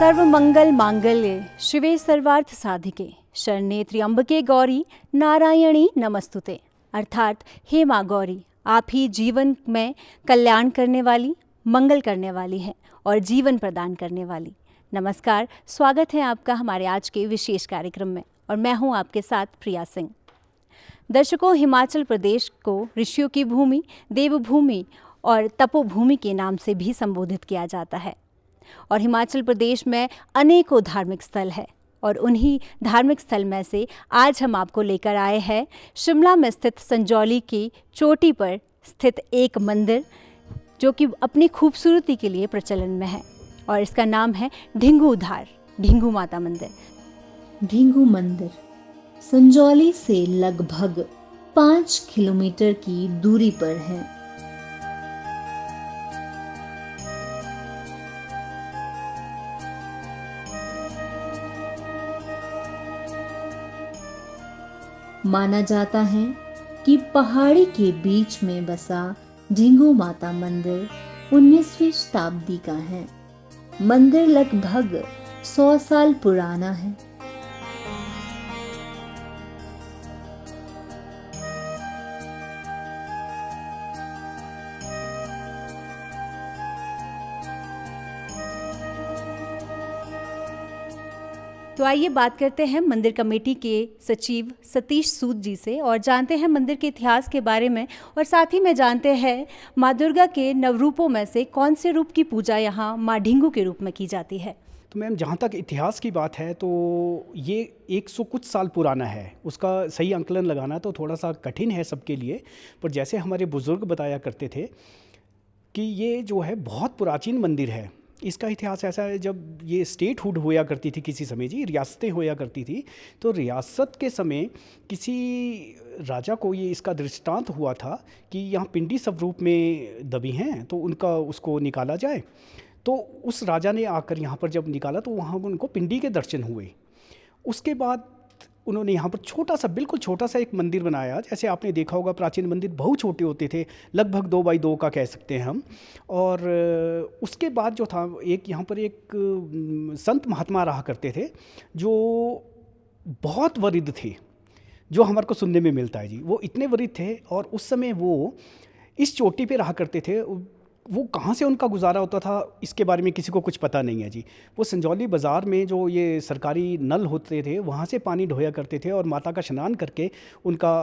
सर्वमंगल मांगल्ये शिवे सर्वार्थ साधिके शरण्ये त्र्यंबके गौरी नारायणी नमस्तुते। अर्थात हे माँ गौरी, आप ही जीवन में कल्याण करने वाली, मंगल करने वाली हैं और जीवन प्रदान करने वाली। नमस्कार, स्वागत है आपका हमारे आज के विशेष कार्यक्रम में और मैं हूँ आपके साथ प्रिया सिंह। दर्शकों, हिमाचल प्रदेश को ऋषियों की भूमि, देवभूमि और तपोभूमि के नाम से भी संबोधित किया जाता है और हिमाचल प्रदेश में अनेकों धार्मिक स्थल है और उन्हीं धार्मिक स्थल में से आज हम आपको लेकर आए हैं शिमला में स्थित संजौली की चोटी पर स्थित एक मंदिर जो कि अपनी खूबसूरती के लिए प्रचलन में है और इसका नाम है ढिंगूधार ढिंगू माता मंदिर। ढिंगू मंदिर संजौली से लगभग 5 किलोमीटर की दूरी पर है। माना जाता है कि पहाड़ी के बीच में बसा ढिंगू माता मंदिर 19वीं शताब्दी का है। मंदिर लगभग 100 साल पुराना है। तो आइए बात करते हैं मंदिर कमेटी के सचिव सतीश सूद जी से और जानते हैं मंदिर के इतिहास के बारे में और साथ ही में जानते हैं माँ दुर्गा के नवरूपों में से कौन से रूप की पूजा यहाँ माँ ढिंगू के रूप में की जाती है। तो मैम, जहाँ तक इतिहास की बात है तो ये 100 कुछ साल पुराना है। उसका सही आंकलन लगाना तो थोड़ा सा कठिन है सबके लिए, पर जैसे हमारे बुज़ुर्ग बताया करते थे कि ये जो है बहुत प्राचीन मंदिर है। इसका इतिहास ऐसा है, जब ये स्टेटहुड होया करती थी किसी समय जी, रियासतें होया करती थी, तो रियासत के समय किसी राजा को ये इसका दृष्टांत हुआ था कि यहाँ पिंडी स्वरूप में दबी हैं तो उनका उसको निकाला जाए। तो उस राजा ने आकर यहाँ पर जब निकाला तो वहाँ उनको पिंडी के दर्शन हुए। उसके बाद उन्होंने यहाँ पर छोटा सा, बिल्कुल छोटा सा एक मंदिर बनाया। जैसे आपने देखा होगा प्राचीन मंदिर बहुत छोटे होते थे, लगभग 2 बाई 2 का कह सकते हैं हम। और उसके बाद जो था, एक यहाँ पर एक संत महात्मा रहा करते थे जो बहुत वरिष्ठ थे, जो हमारे को सुनने में मिलता है जी। वो इतने वरिष्ठ थे और उस समय वो इस चोटी पे रहा करते थे। वो कहाँ से उनका गुजारा होता था इसके बारे में किसी को कुछ पता नहीं है जी। वो संजौली बाज़ार में जो ये सरकारी नल होते थे वहाँ से पानी ढोया करते थे और माता का स्नान करके उनका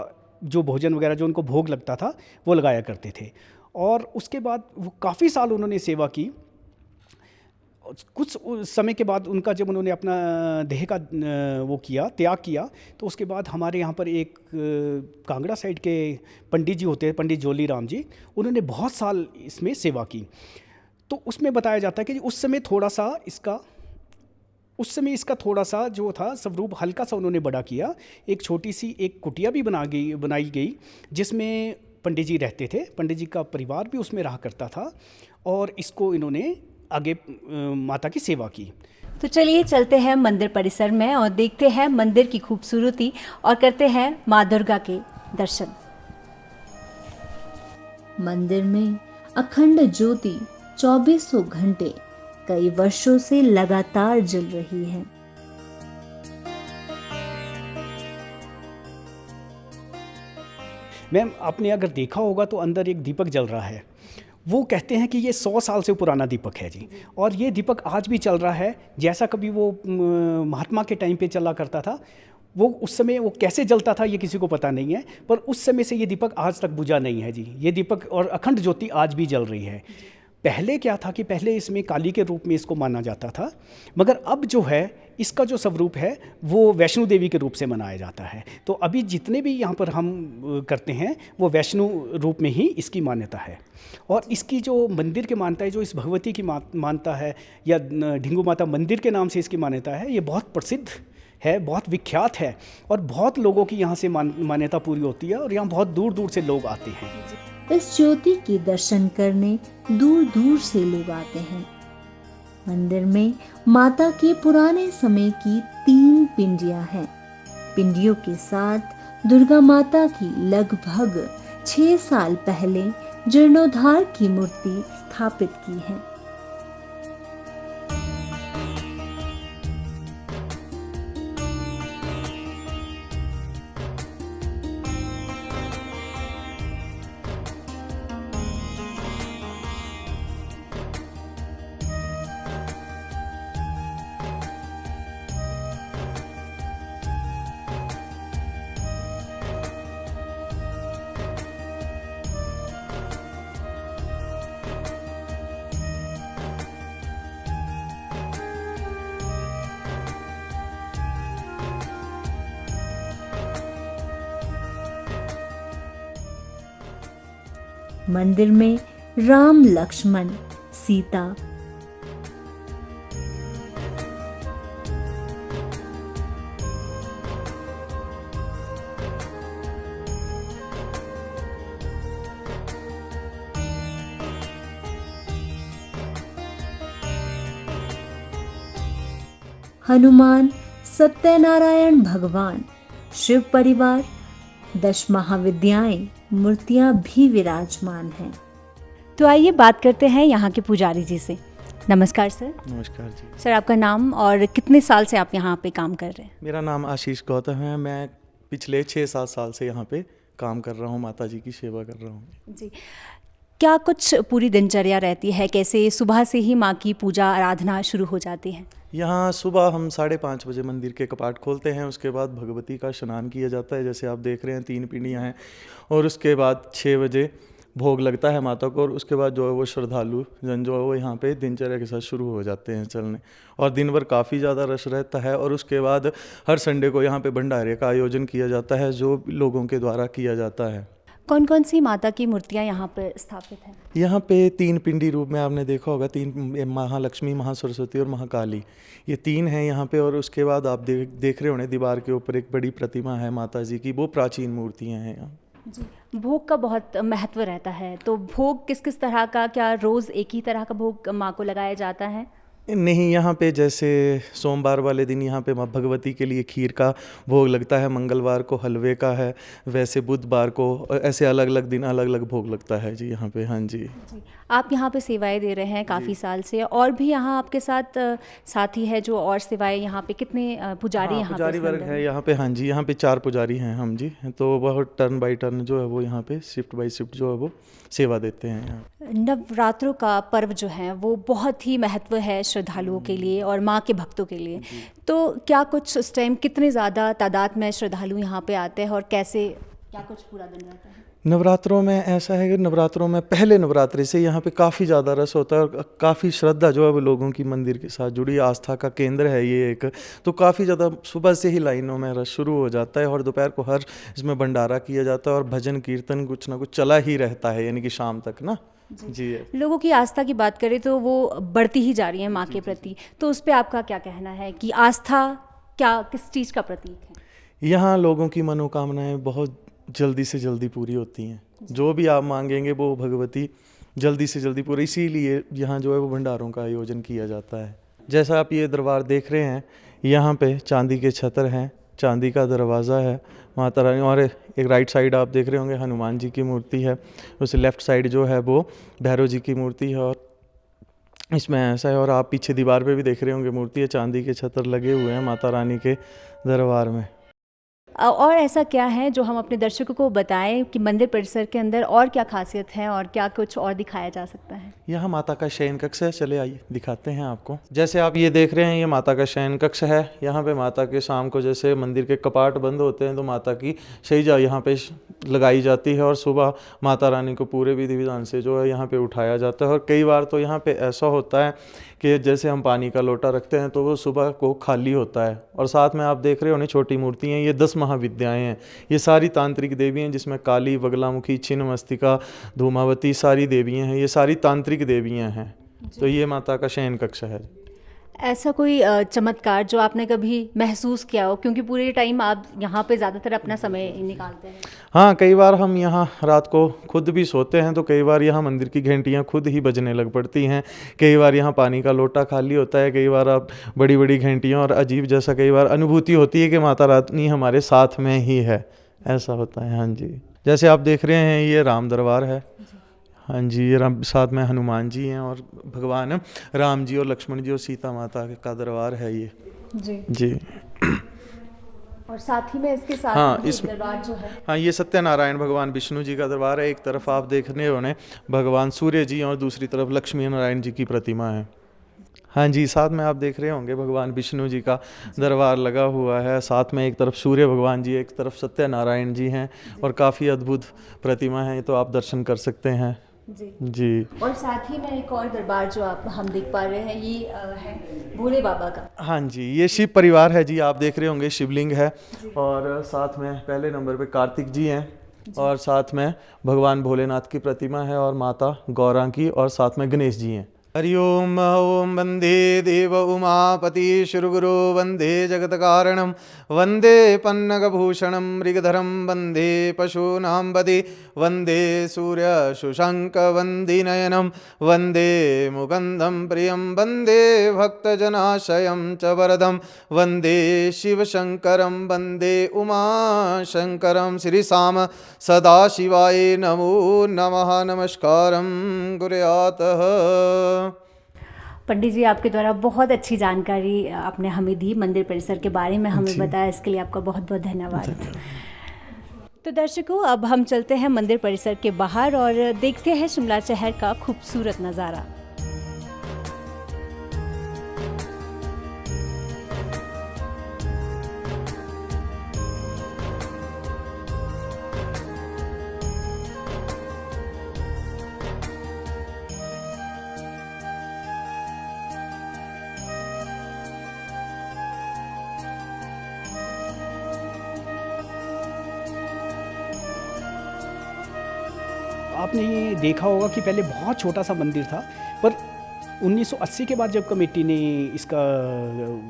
जो भोजन वगैरह जो उनको भोग लगता था वो लगाया करते थे। और उसके बाद वो काफ़ी साल उन्होंने सेवा की। कुछ समय के बाद उनका जब उन्होंने अपना देह का वो किया, त्याग किया, तो उसके बाद हमारे यहाँ पर एक कांगड़ा साइड के पंडित जी होते हैं, पंडित जोली राम जी, उन्होंने बहुत साल इसमें सेवा की। तो उसमें बताया जाता है कि उस समय इसका थोड़ा सा जो था स्वरूप हल्का सा उन्होंने बड़ा किया। एक छोटी सी एक कुटिया भी बनाई गई जिसमें पंडित जी रहते थे। पंडित जी का परिवार भी उसमें रहा करता था और इसको इन्होंने आगे माता की सेवा की। तो चलिए चलते हैं मंदिर परिसर में और देखते हैं मंदिर की खूबसूरती और करते हैं माँ दुर्गा के दर्शन। मंदिर में अखंड ज्योति 2400 घंटे कई वर्षों से लगातार जल रही है। मैम, आपने अगर देखा होगा तो अंदर एक दीपक जल रहा है। वो कहते हैं कि ये 100 साल से पुराना दीपक है जी, और ये दीपक आज भी चल रहा है। जैसा कभी वो महात्मा के टाइम पे चला करता था, वो उस समय वो कैसे जलता था ये किसी को पता नहीं है, पर उस समय से ये दीपक आज तक बुझा नहीं है जी। ये दीपक और अखंड ज्योति आज भी जल रही है। पहले क्या था कि पहले इसमें काली के रूप में इसको माना जाता था, मगर अब जो है इसका जो स्वरूप है वो वैष्णो देवी के रूप से मनाया जाता है। तो अभी जितने भी यहाँ पर हम करते हैं वो वैष्णो रूप में ही इसकी मान्यता है। और इसकी जो मंदिर की मान्यता है, जो इस भगवती की मान्यता है या ढिंगू माता मंदिर के नाम से इसकी मान्यता है, ये बहुत प्रसिद्ध है, बहुत विख्यात है और बहुत लोगों की यहाँ से मान्यता पूरी होती है और यहाँ बहुत दूर दूर से लोग आते हैं। इस ज्योति के दर्शन करने दूर दूर से लोग आते हैं। मंदिर में माता के पुराने समय की 3 पिंडियां हैं। पिंडियों के साथ दुर्गा माता की लगभग 6 साल पहले जीर्णोद्धार की मूर्ति स्थापित की है। मंदिर में राम, लक्ष्मण, सीता, हनुमान, सत्यनारायण भगवान, शिव परिवार, 10 महाविद्याएं मूर्तियां भी विराजमान हैं। तो आइए बात करते हैं यहाँ के पुजारी जी से। नमस्कार सर। नमस्कार जी। सर, आपका नाम और कितने साल से आप यहाँ पे काम कर रहे हैं? मेरा नाम आशीष गौतम है। मैं पिछले 6-7 साल से यहाँ पे काम कर रहा हूँ, माता जी की सेवा कर रहा हूँ। जी, क्या कुछ पूरी दिनचर्या रहती है? कैसे सुबह से ही माँ की पूजा आराधना शुरू हो जाती है? यहाँ सुबह हम 5:30 बजे मंदिर के कपाट खोलते हैं। उसके बाद भगवती का स्नान किया जाता है, जैसे आप देख रहे हैं 3 पिंडियाँ हैं। और उसके बाद 6 बजे भोग लगता है माता को। और उसके बाद जो है वो श्रद्धालु जन जो है वो यहाँ पे दिनचर्या के साथ शुरू हो जाते हैं चलने। और दिन भर काफ़ी ज़्यादा रश रहता है। और उसके बाद हर संडे को यहाँ पे भंडारे का आयोजन किया जाता है, जो लोगों के द्वारा किया जाता है। कौन कौन सी माता की मूर्तियाँ यहाँ पर स्थापित हैं? यहाँ पे 3 पिंडी रूप में आपने देखा होगा, 3 महालक्ष्मी, महासरस्वती और महाकाली, ये 3 हैं यहाँ पे। और उसके बाद आप देख रहे होंगे दीवार के ऊपर एक बड़ी प्रतिमा है माता जी की, वो प्राचीन मूर्तियाँ हैं यहाँ। जी, भोग का बहुत महत्व रहता है, तो भोग किस किस तरह का, क्या रोज़ एक ही तरह का भोग माँ को लगाया जाता है? नहीं, यहाँ पे जैसे सोमवार वाले दिन यहाँ पे माँ भगवती के लिए खीर का भोग लगता है, मंगलवार को हलवे का है, वैसे बुधवार को, ऐसे अलग अलग दिन अलग अलग भोग लगता है जी यहाँ पे। हाँ जी। जी, आप यहाँ पे सेवाएं दे रहे हैं काफ़ी साल से, और भी यहाँ आपके साथ साथी है जो और सेवाएं, यहाँ पे कितने पुजारी हाँ, यहाँ पे पुजारी इस वर्ग मंदिर है में? यहाँ पे। हाँ जी, यहाँ पे 4 पुजारी हैं हम जी। तो वह टर्न बाय टर्न जो है वो यहाँ पे शिफ्ट बाय शिफ्ट जो है वो सेवा देते हैं यहाँ। नवरात्रों का पर्व जो है वो बहुत ही महत्व है श्रद्धालुओं के लिए और माँ के भक्तों के लिए। तो क्या कुछ उस टाइम कितने ज़्यादा तादाद में श्रद्धालु यहाँ पे आते हैं और कैसे, क्या कुछ पूरा दिन रहता है? नवरात्रों में ऐसा है कि नवरात्रों में पहले नवरात्रि से यहाँ पे काफ़ी ज़्यादा रस होता है। और काफ़ी श्रद्धा जो है वो लोगों की मंदिर के साथ जुड़ी, आस्था का केंद्र है ये एक। तो काफ़ी ज़्यादा सुबह से ही लाइनों में रस शुरू हो जाता है। और दोपहर को हर इसमें भंडारा किया जाता है और भजन कीर्तन कुछ ना कुछ चला ही रहता है, यानी कि शाम तक ना जी। लोगों की आस्था की बात करें तो वो बढ़ती ही जा रही है माँ के प्रति, तो उस पर आपका क्या कहना है कि आस्था क्या, किस चीज़ का प्रतीक है? यहाँ लोगों की मनोकामनाएं बहुत जल्दी से जल्दी पूरी होती हैं। जो भी आप मांगेंगे वो भगवती जल्दी से जल्दी पूरी, इसीलिए यहाँ जो है वो भंडारों का आयोजन किया जाता है। जैसा आप ये दरबार देख रहे हैं, यहाँ पे चांदी के छतर हैं, चांदी का दरवाज़ा है माता रानी। और एक राइट साइड आप देख रहे होंगे हनुमान जी की मूर्ति है, उस लेफ़्ट साइड जो है वो भैरव जी की मूर्ति है। और इसमें ऐसा है, और आप पीछे दीवार पे भी देख रहे होंगे मूर्ति है, चांदी के छतर लगे हुए हैं माता रानी के दरबार में। और ऐसा क्या है जो हम अपने दर्शकों को बताएं कि मंदिर परिसर के अंदर और क्या खासियत है और क्या कुछ और दिखाया जा सकता है? यहाँ माता का शयन कक्ष है, चले आइए दिखाते हैं आपको। जैसे आप ये देख रहे हैं, ये माता का शयन कक्ष है। यहाँ पे माता के शाम को जैसे मंदिर के कपाट बंद होते हैं तो माता की शैया यहाँ पे लगाई जाती है। और सुबह माता रानी को पूरे विधि विधान से जो है यहाँ पे उठाया जाता है। और कई बार तो यहाँ पे ऐसा होता है कि जैसे हम पानी का लोटा रखते हैं तो वो सुबह को खाली होता है। और साथ में आप देख रहे हो छोटी मूर्ति हैं, ये 10 महाविद्याएं हैं। ये सारी तांत्रिक देवी हैं, जिसमें काली, बगलामुखी, छिन्नमस्तिका, धूमावती सारी देवियां हैं। ये सारी तांत्रिक देवियां हैं। तो ये माता का शयन कक्ष है। ऐसा कोई चमत्कार जो आपने कभी महसूस किया हो, क्योंकि पूरे टाइम आप यहाँ पे ज़्यादातर अपना समय निकालते हैं? हाँ, कई बार हम यहाँ रात को खुद भी सोते हैं तो कई बार यहाँ मंदिर की घंटियाँ खुद ही बजने लग पड़ती हैं। कई बार यहाँ पानी का लोटा खाली होता है, कई बार आप बड़ी बड़ी घंटियाँ, और अजीब जैसा कई बार अनुभूति होती है कि माता रानी हमारे साथ में ही है, ऐसा होता है। हाँ जी, जैसे आप देख रहे हैं ये राम दरबार है। हाँ जी, ये साथ में हनुमान जी हैं और भगवान राम जी और लक्ष्मण जी और सीता माता का दरबार है ये जी। और साथ ही में इसके साथ हाँ, ही दरबार जो है, हाँ, ये सत्यनारायण भगवान विष्णु जी का दरबार है। एक तरफ आप देखने होने भगवान सूर्य जी और दूसरी तरफ लक्ष्मी नारायण जी की प्रतिमा है। हाँ जी, साथ में आप देख रहे होंगे भगवान विष्णु जी का दरबार लगा हुआ है। साथ में एक तरफ सूर्य भगवान जी, एक तरफ सत्यनारायण जी हैं और काफ़ी अद्भुत प्रतिमा है, तो आप दर्शन कर सकते हैं जी। और साथ ही में एक और दरबार जो हम देख पा रहे हैं, ये है भोले बाबा का। हाँ जी, ये शिव परिवार है जी। आप देख रहे होंगे शिवलिंग है और साथ में पहले नंबर पे कार्तिक जी हैं और साथ में भगवान भोलेनाथ की प्रतिमा है और माता गौरा की, और साथ में गणेश जी हैं। हरि ओम ओम वंदे देव उमापति श्रीगुरु वंदे जगत कारणम वंदे पन्नगभूषणम मृगधरम वंदे पशूनां पति वंदे सूर्य शुशंक वंदिनयनम वंदे मुकुंदम प्रियम वंदे भक्तजनाशयं च वरदम वंदे शिवशंकरम वंदे उमाशंकरम श्री साम सदाशिवाय नमो नमः। नमस्कारं कुर्यातः। पंडित जी, आपके द्वारा बहुत अच्छी जानकारी आपने हमें दी, मंदिर परिसर के बारे में हमें बताया, इसके लिए आपका बहुत बहुत धन्यवाद। तो दर्शकों, अब हम चलते हैं मंदिर परिसर के बाहर और देखते हैं शिमला शहर का खूबसूरत नज़ारा। आपने ये देखा होगा कि पहले बहुत छोटा सा मंदिर था, पर 1980 के बाद जब कमेटी ने इसका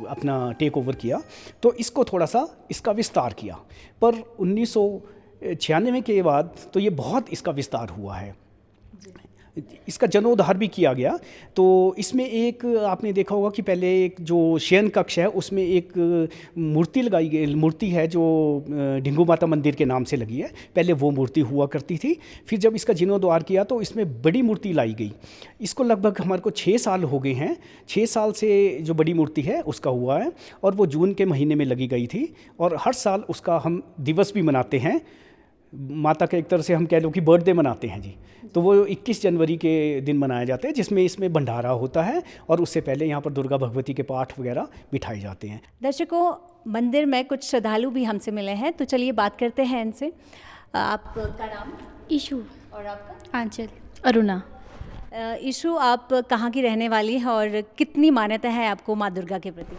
अपना टेक ओवर किया तो इसको थोड़ा सा इसका विस्तार किया, पर 1996 के बाद तो ये बहुत इसका विस्तार हुआ है, इसका जीर्णोद्धार भी किया गया। तो इसमें एक आपने देखा होगा कि पहले एक जो शयन कक्ष है उसमें एक मूर्ति लगाई गई, मूर्ति है जो ढिंगू माता मंदिर के नाम से लगी है, पहले वो मूर्ति हुआ करती थी। फिर जब इसका जीर्णोद्धार किया तो इसमें बड़ी मूर्ति लाई गई। इसको लगभग हमारे को 6 साल हो गए हैं, 6 साल से जो बड़ी मूर्ति है उसका हुआ है, और वो जून के महीने में लगी गई थी। और हर साल उसका हम दिवस भी मनाते हैं, माता का एक तरह से हम कह लो कि बर्थडे मनाते हैं जी। तो वो 21 जनवरी के दिन मनाया जाता है, जिसमें इसमें भंडारा होता है, और उससे पहले यहाँ पर दुर्गा भगवती के पाठ वगैरह बिठाए जाते हैं। दर्शकों, मंदिर में कुछ श्रद्धालु भी हमसे मिले हैं, तो चलिए बात करते हैं इनसे। आपका नाम? ईशु। और आपका? आंचल। अरुणा। ईशु, आप कहाँ की रहने वाली हैं और कितनी मान्यता है आपको माँ दुर्गा के प्रति?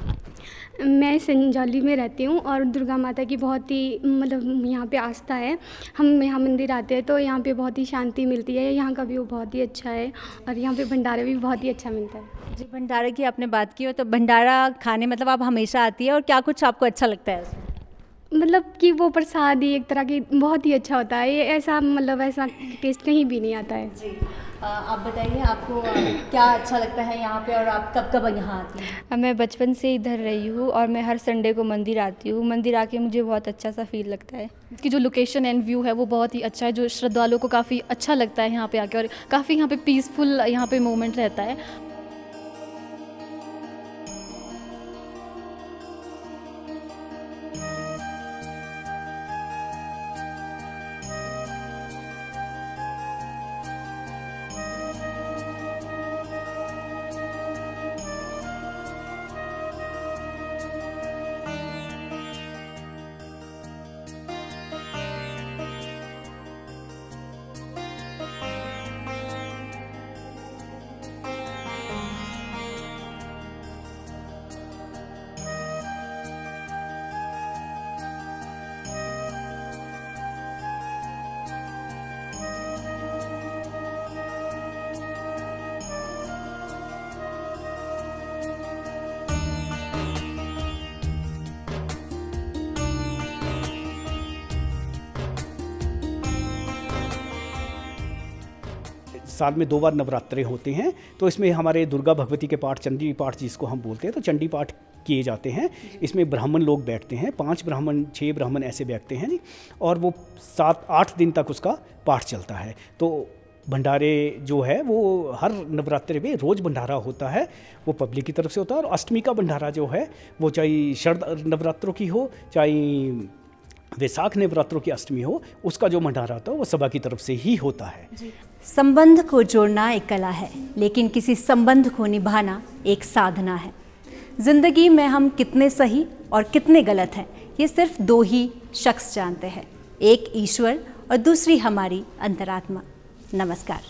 मैं संजौली में रहती हूँ और दुर्गा माता की बहुत ही मतलब यहाँ पे आस्था है। हम यहाँ मंदिर आते हैं तो यहाँ पे बहुत ही शांति मिलती है, यहाँ का व्यू बहुत ही अच्छा है और यहाँ पे भंडारा भी बहुत ही अच्छा मिलता है। जी, भंडारे की आपने बात की हो, तो भंडारा खाने मतलब आप हमेशा आती है, और क्या कुछ आपको अच्छा लगता है उसमें? मतलब कि वो प्रसाद ही एक तरह की बहुत ही अच्छा होता है, ये ऐसा मतलब ऐसा टेस्ट कहीं भी नहीं आता है। जी, आप बताइए आपको क्या अच्छा लगता है यहाँ पे, और आप कब कब यहाँ आती हैं? मैं बचपन से इधर रही हूँ और मैं हर संडे को मंदिर आती हूँ। मंदिर आके मुझे बहुत अच्छा सा फील लगता है। इसकी जो लोकेशन एंड व्यू है वो बहुत ही अच्छा है, जो श्रद्धालुओं को काफ़ी अच्छा लगता है यहाँ पे आके, और काफ़ी यहाँ पे पीसफुल यहाँ पे मोमेंट रहता है। साल में 2 बार नवरात्रे होते हैं, तो इसमें हमारे दुर्गा भगवती के पाठ, चंडी पाठ जिसको हम बोलते हैं, तो चंडी पाठ किए जाते हैं। इसमें ब्राह्मण लोग बैठते हैं, 5 ब्राह्मण 6 ब्राह्मण ऐसे बैठते हैं, और वो 7-8 दिन तक उसका पाठ चलता है। तो भंडारे जो है वो हर नवरात्रि में रोज़ भंडारा होता है, वो पब्लिक की तरफ से होता है। और अष्टमी का भंडारा जो है वो चाहे शरद नवरात्रों की हो, चाहे वैसाख नवरात्रों की अष्टमी हो, उसका जो भंडारा होता है वो सभा की तरफ से ही होता है। संबंध को जोड़ना एक कला है, लेकिन किसी संबंध को निभाना एक साधना है। जिंदगी में हम कितने सही और कितने गलत हैं, ये सिर्फ 2 ही शख्स जानते हैं, एक ईश्वर और दूसरी हमारी अंतरात्मा। नमस्कार।